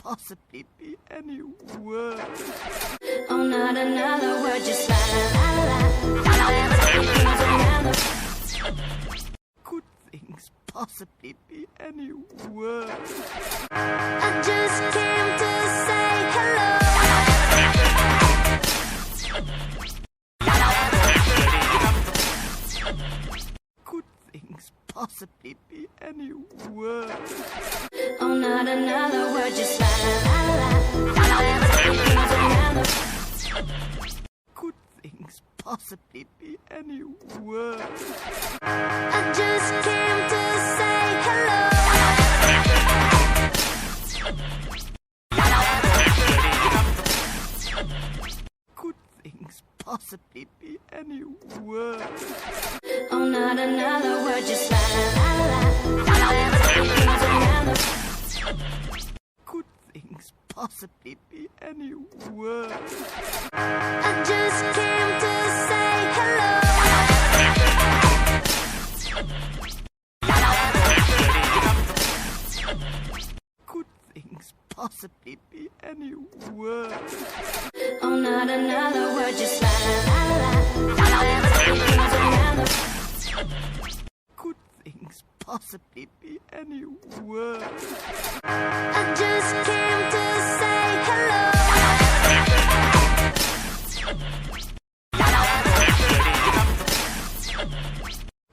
possibly be any worse? Oh, not another word, just la la la la. Could things possibly be any worse? I just came to say hello. Could things possibly be any worse? Oh, not another word, just la la la la. Could things possibly be any worse? I just came to say hello. Could things possibly be any worse? Oh, not another word, just la la la la. Could things possibly be any worse? I just came to say hello. Could things possibly be any worse? Oh, not another word, just la la la la. Could things possibly be any worse? I just came to say hello.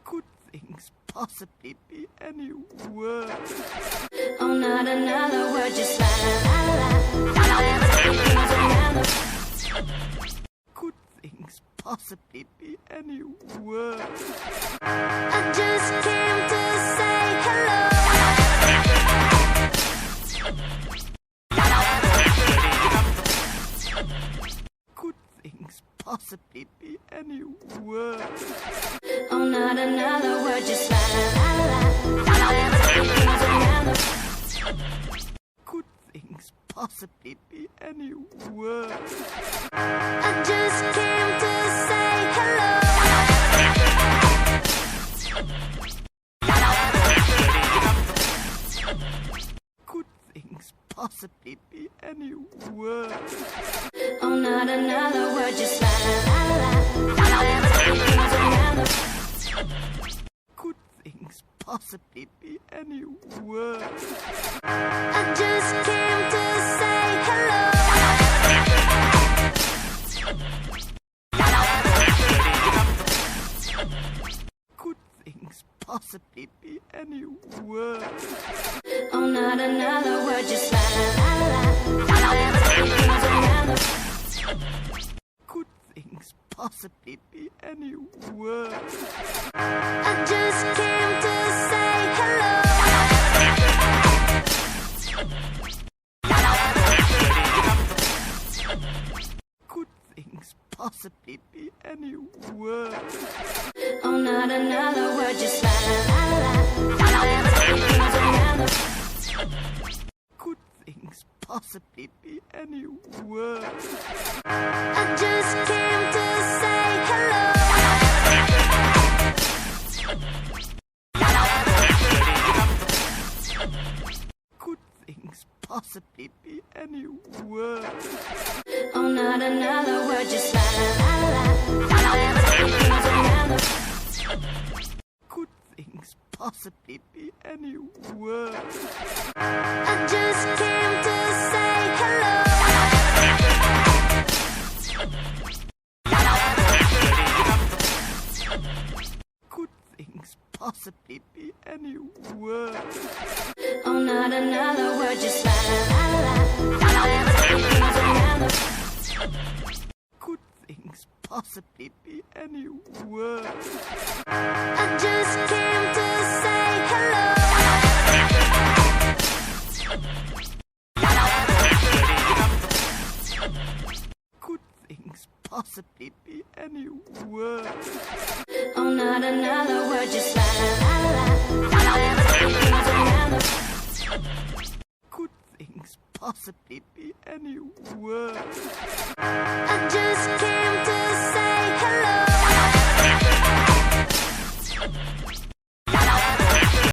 Could things possibly be any worse? Oh, not another word, just la la la la. Could things possibly be any worse? I just came to say hello. Could things possibly be any worse? Oh, not another word, just la la la la. Could things possibly be any worse? I just came to say hello. Could things possibly be any worse? Oh, not another word, just la la la la. Could things possibly be any worse? I just came to say hello. Could things possibly be any worse? Oh, not another word, just la la la la. Could things possibly be any worse? I just came to say hello. Could things possibly be any worse? Oh, not another word, just la la la la. Could things possibly be any worse? I just came to say hello. Could things possibly be any worse? Oh, not another word, just la la la la. Could things possibly be any worse? I just came to say hello. Could things possibly be any worse? Oh, not another word, just la la la la. Could things possibly be any worse? I just came to say